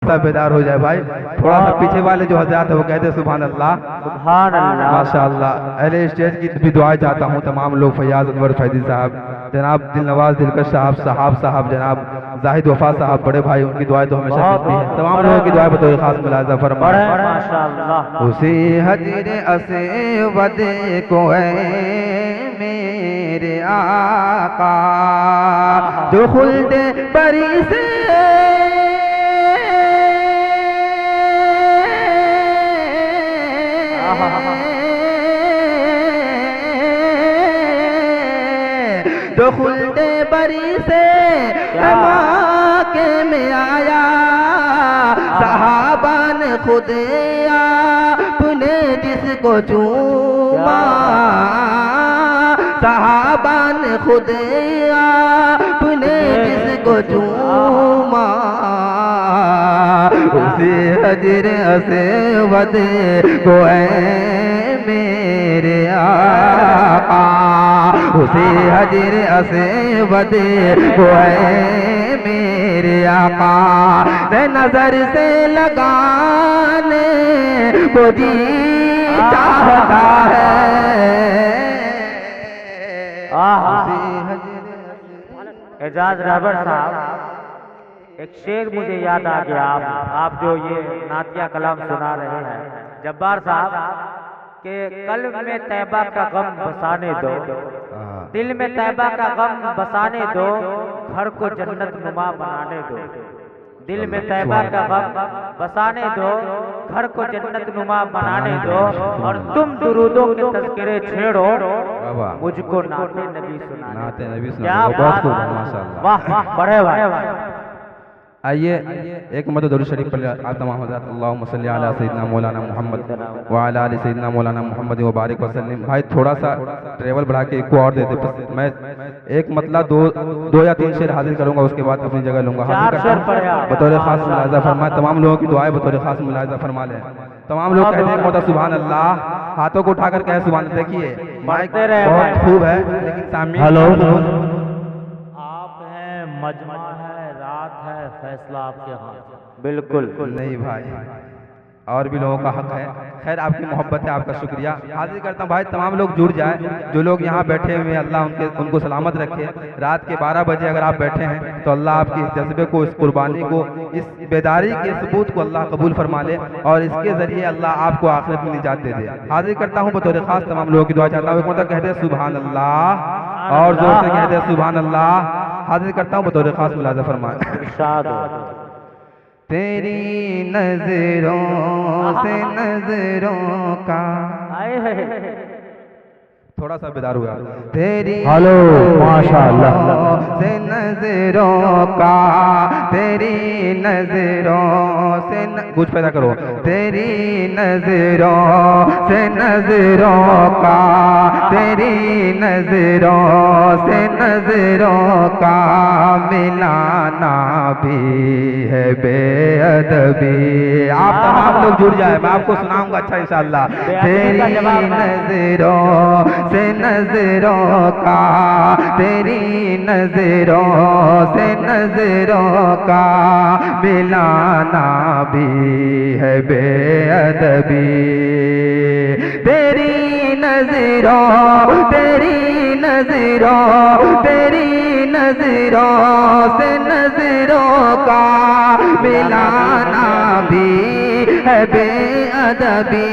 बेदार हो जाए भाई। थोड़ा सा पीछे वाले जो हजरात है वो कहते हैं सुभान अल्लाह सुभान अल्लाह माशाअल्लाह। अहले स्टेज की भी दुआएं चाहता हूँ तमाम लोग, फैयाज अनवर फैदी साहब, जनाब दिलनवाज दिलकश साहब, जनाब जाहिद वफा साहब, बड़े भाई, उनकी दुआएं तो हमेशा मिलती है। तमाम लोगों की दुआएं बतौर खास मुलाजा फरमाएं। माशाअल्लाह। उसी हजर असवद को है मेरे आका जो खुल्दे परी से जो खुल्दे बरी से के में आया सहाबा ने खुद आपने जिसको चूमा, सहाबा ने खुद आपने जिसको चूमा उसी हजर असवद को है मेरे आका, उसी हजर असवद को है मेरे आका ने नजर से लगाने को जी चाहता है। एजाज रहबर साहब, एक शेर मुझे याद आ गया। आप जो ये नातिया कलाम सुना रहे हैं जब्बार साहब के कल्ब में तैबा का गम बसाने दो, दिल में तैबा का गम बसाने दो, घर को जन्नत नुमा बनाने दो, दिल में तैबा का गम बसाने दो, घर को जन्नत नुमा बनाने दो, और तुम दुरूदों के तज़किरे छेड़ो, मुझको नाते नबी सुनाने दो। क्या बात, वाह वाह, बड़े भाई। आइए एक मदद दरूद शरीफ पर आप तमाम हज़रात अल्लाहुम्मा सल्ली अला सय्यिदना मौलाना मोहम्मद व अला आलि सय्यिदना मौलाना मोहम्मद व बारिक वसल्लम। भाई थोड़ा सा ट्रेवल बढ़ा के एक को और दे दे, बस मैं एक मतलब दो या तीन शेर हाजिर करूंगा, उसके बाद अपनी जगह लूंगा। बतौर खास मुलाजा फरमाए, तमाम लोगों की दुआएं बतौर खास मुलाजा फरमा लें। तमाम लोग कहते हैं मोहतरम सुभान अल्लाह, हाथों को उठाकर कहे सुभान अल्लाह। देखिए माइक बहुत खूब है लेकिन सामने हेलो आप हैं, मजमा है, रात है, फैसला आपके हाथ। बिल्कुल नहीं भाई, और भी लोगों का हक है। खैर आपकी मोहब्बत है, आपका शुक्रिया हाजिर करता हूँ। भाई तमाम लोग जुड़ जाए, जो लोग यहाँ बैठे हुए हैं अल्लाह उनको सलामत रखे। रात के 12 बजे अगर आप बैठे हैं तो अल्लाह आपके इस जज्बे को, इस कुर्बानी को, इस बेदारी के सबूत को अल्लाह कबूल फरमा ले और इसके जरिए अल्लाह आपको आखिरत में निजात दे दे। हाजिर करता हूँ बतौर खास तमाम लोगों की दुआ चाहता हूँ। एक मतलब कहते हैं सुभान अल्लाह और जोर से कहते हैं सुभान अल्लाह। हाजिर करता हूँ बतौर खास मुलाजा फरमाए। तेरी नजरों से नजरों का, थोड़ा सा बेदार हुआ। तेरी हेलो माशाअल्लाह से नजरों का, तेरी नजरों से कुछ पैदा करो। तेरी नजरों से नजरों का, तेरी नजरों से नजरों का मिलाना भी है बेअदबी। आप तमाम लोग जुड़ जाए, मैं आपको सुनाऊंगा अच्छा इंशाअल्लाह। तेरी नजरों से नजरों का, तेरी नजरों से नजरों का मिलाना भी है बेअदबी। तेरी नजरों, तेरी नजरों, तेरी नजरों से नजरों का मिलाना भी है बेअदबी।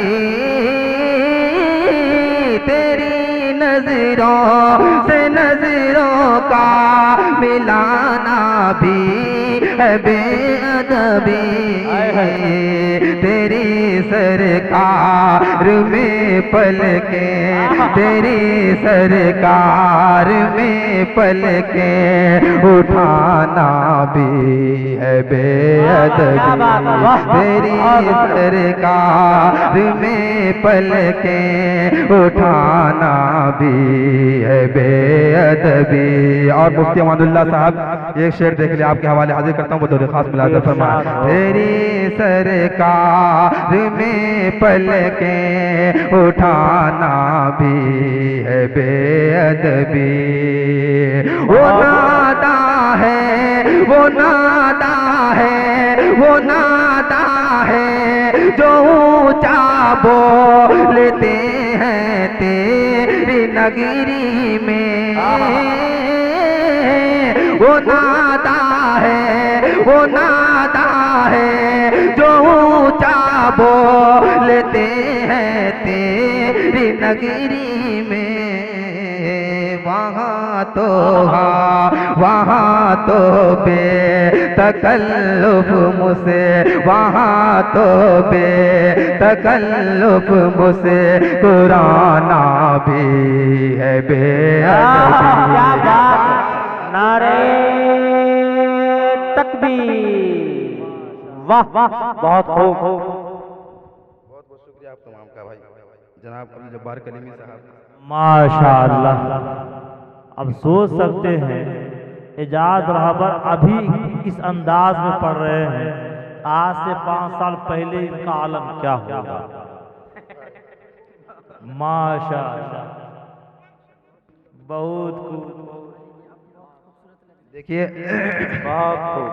तेरी नजरों से नजरों का मिलाना भी है बेअदबी। तेरी सरकार में पलके, तेरी सरकार में पलकें उठाना भी है बेअदबी, तेरी सरकार में पलकें उठाना भी है बेअदबी। और मुफ्ती अमानुल्लाह साहब एक शेर देख लिया, आपके हवाले हाजिर करता हूँ, बतौर खास मुलाज़ा फरमाएं। तेरी सरकार में पलकें उठाना भी है बेअदबी। वो नादा है, वो नादा है, वो नादा है जो ऊंचा बोलते हैं तेरी नगरी में। वो नादा है, वो नादा है जो ऊंचा बोलते हैं तेरी नगरी में। वहाँ तो वहाँ तो बेतकल्लुफ मुझसे, वहाँ तो बेतकल्लुफ मुझसे कुराना भी है बेअदबी। नारे तकबीर, वाह वाह, बहुत खूब। बहुत बहुत शुक्रिया आप तमाम का भाई जनाब अब्दुल जब्बार कलीमी साहब। माशाअल्लाह। अब सोच सकते हैं एजाज रहबर अभी इस अंदाज में पढ़ रहे हैं, आज से 5 साल पहले इनका आलम क्या होगा। माशाअल्लाह, बहुत खूब। देखिए बहुत खूब।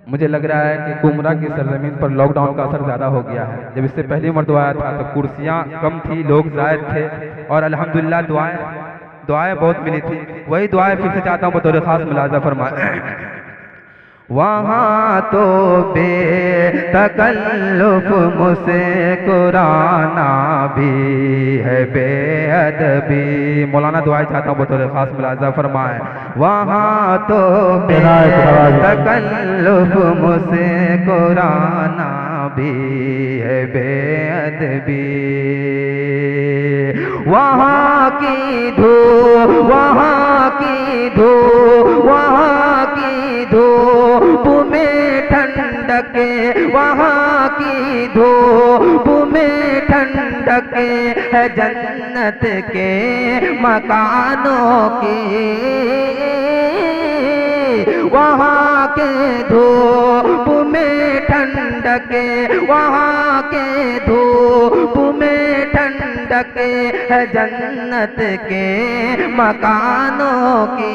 मुझे लग रहा है कि कुमरा की सरजमीन पर लॉकडाउन का असर ज़्यादा हो गया है। जब इससे पहली मरतबा आया था तो कुर्सियाँ कम थी, लोग ज़ायद थे और अल्हम्दुलिल्लाह दुआएं बहुत मिली थी। वही दुआएं फिर से चाहता हूँ बतौर खास मुलाज़ा फरमाएं। वहाँ तो बेतकल्लुफ मुझसे कुराना भी है बेअदबी। मौलाना दुआएं चाहता हूँ बतौर खास मुलाज़ा फरमाएं। वहाँ तो बेतकल्लुफ मुझसे कुराना भी है बेअदबी। वहाँ की धूप, वहाँ की धूप, वहाँ की धूप में ठंडक, वहाँ की धूप में ठंडक है जन्नत के मकानों की। वहाँ के धूप में ठंडक, वहाँ के धूप में ठंडक है जन्नत के मकानों की।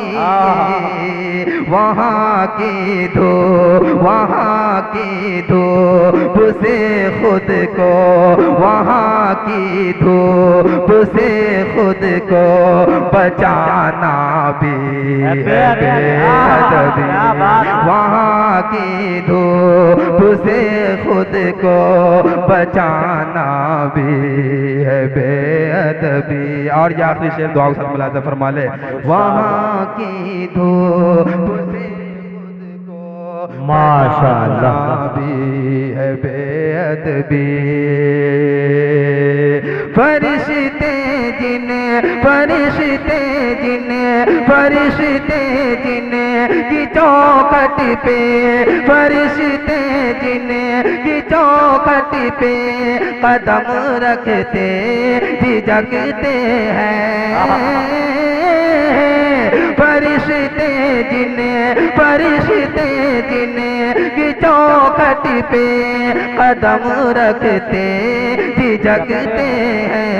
वहाँ की धूप, वहाँ की धूप से खुद को, वहाँ की धूप से खुद को बचाना भी है बेअदबी। वहाँ की धूप से खुद को बचाना भी है बेअदबी। और ये आखिरी शेर दुआ के साथ मुलाज़ा फरमा ले। वहाँ की धूप से खुद को माशाअल्लाह भी है बेअदबी। फरिश्ते जिन्हें, फरिश्ते जिन्हें, फरिश्ते जिन्हें की चौखट पे, फरिश्ते जिन्हें की चौखट पे कदम रखते झिझकते हैं। फरिश्ते जिन्हें, फरिश्ते जिन्हें की चौखट पे कदम रखते झिझकते हैं।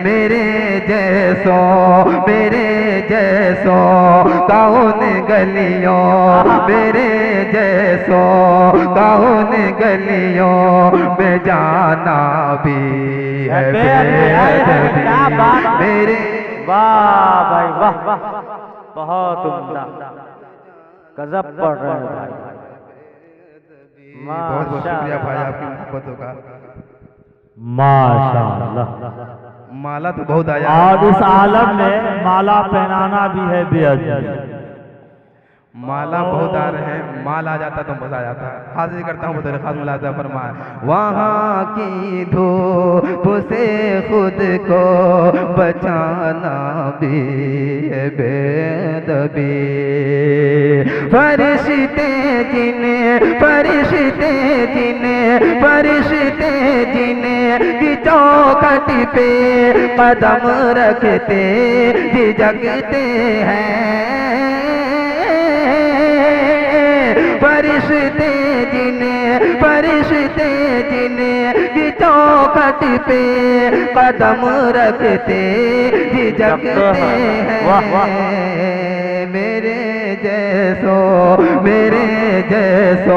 मेरे जैसों, मेरे जैसों कौन गलियों, मेरे जैसों कौन गलियों में जाना भी है बेअदबी। मेरे वाह भाई वाह वाह, बहुत उम्दा, गजब पढ़ रहे हैं भाई। बहुत बहुत शुक्रिया भाई आपकी मोहब्बतों का। माशाअल्लाह। माला तो बहुत आया और इस आलम में माला पहनाना भी है बेअदबी। माला बहुत आ रहे हैं, माल आ जाता तो मजा आ जाता। हाजिर करता हूँ बतौर खास मुलाजा फरमाए, वहाँ की धूप से खुद को बचाना भी है बेदबी। फरिश्ते जिन्हें की चौखट पे कदम रखते झिझकते हैं। फरिश्ते जिन्हें की चौखट पे कदम रखते झिझकते हैं। मेरे जैसो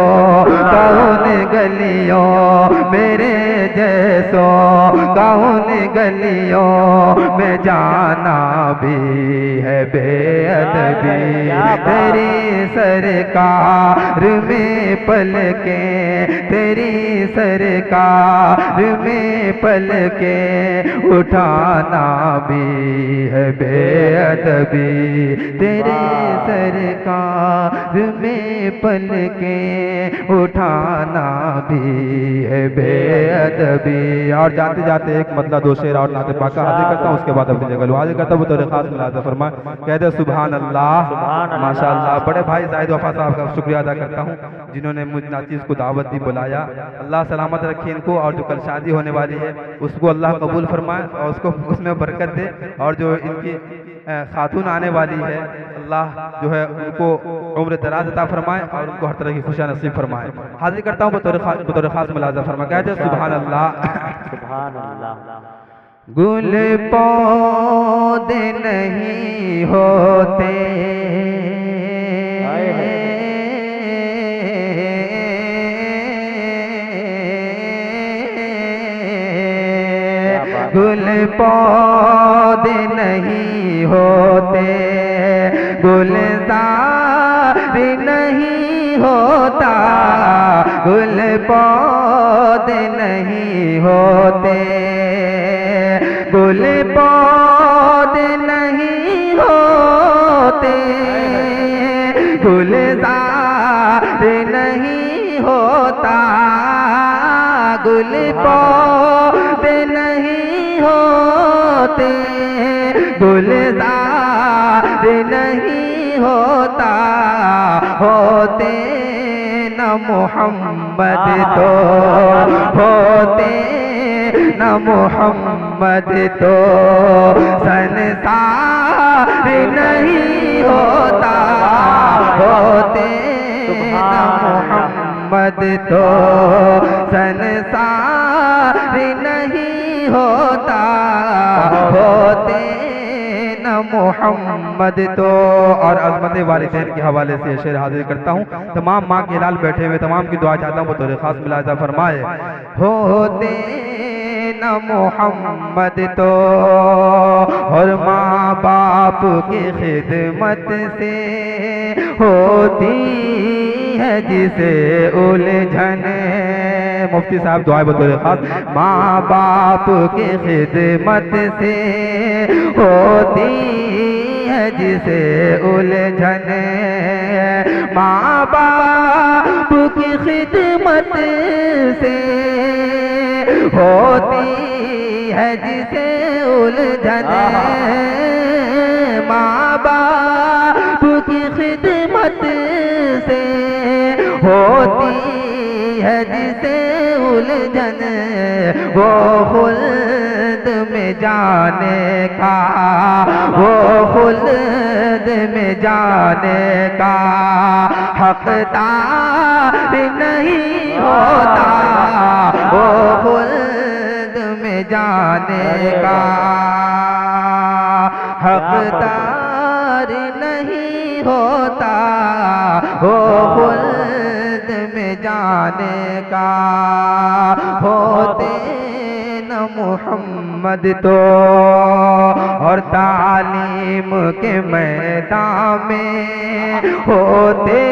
कौन गलियों, मेरे जैसो कौन गलियों में जाना भी है बेअदबी। तेरी सरकार में पलके, तेरी सरकार में पलके उठाना भी है बेअदबी। तेरी सरकार में पलके उठाना भी है बेअदबी। और जाते जाते एक मतलब दो शेर और नाते पाका हाजिर करता हूँ, उसके बाद अपनी जगह हाजिर करता हूँ। तो खास मुलाजा फरमा कहते सुभान अल्लाह माशाअल्लाह। बड़े भाई जाहिद वफा साहब का शुक्रिया अदा करता हूँ जिन्होंने मुझ नाचीज़ को दावत दी, बुलाया। अल्लाह सलामत रखे इनको, और जो कल शादी होने वाली है उसको अल्लाह कबूल फरमाए और उसको उसमें बरकत दे। और जो इनकी खातून आने वाली है अल्लाह जो है उनको उम्र दराज अता फरमाए और उनको हर तरह की खुशियाँ नसीब फरमाए। हाजिर करता हूँ बतौर खास मुलाजा फरमा कहते सुभान अल्लाह। सुभान अल्लाह। गुल पौधे नहीं होते, गुल पौधे नहीं होते, गुलजार नहीं होता, गुल पौधे नहीं होते, गुल पौधे नहीं होते, गुलजार नहीं होता, गुल पौधे नहीं होते, गुलजार नहीं होता, होते न मोहम्मद तो, होते न मोहम्मद तो संसार नहीं होता, होते न मोहम्मद तो संसार नहीं होता, होते न मोहम्मद तो। और अज़मत वालिदैन के हवाले से शेर हाजिर करता हूँ। तमाम माँ के लाल बैठे हुए तमाम की दुआ चाहता हूँ बतौर खास मुलाजा फरमाए, होते न मोहम्मद तो और माँ बाप की खिदमत से होती है जिसे उलझन। मुफ्ती साहब दुआएं बतौर खास, माँ बाप की खिदमत से होती है जिसे उलझन, माँ बाप की खिदमत से होती है जिसे उलझन, माँ बाप की खिदमत से होती है जिसे उलझन, वो खुल्द में जाने का, वो खुल्द में जाने का हकदार नहीं होता, वो खुल्द में जाने का हकदार नहीं होता, वो खुल्द में जाने का, होते न मोहम्मद तो और तालीम के मैदान में होते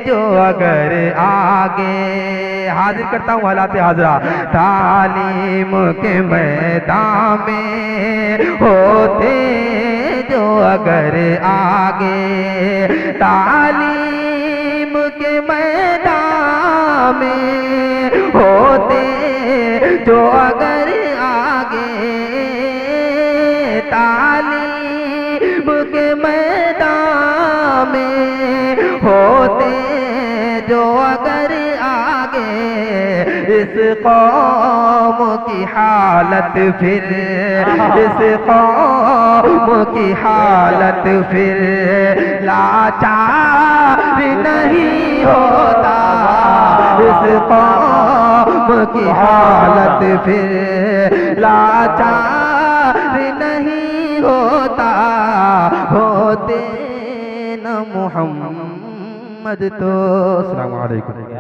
जो अगर आगे। हाजिर करता हूँ हालात हाजरा, तालीम के मैदान में होते जो अगर आगे तालीम के मैदान में होते, जो अगर आगे तालीम के मैदान में होते, जो अगर आगे इस कौम की हालत फिर, इस कौम की हालत फिर लाचार नहीं होता, इस कौम की हालत फिर लाचार नहीं होता, होते न मुहम्मद तो। अस्सलामु अलैकुम।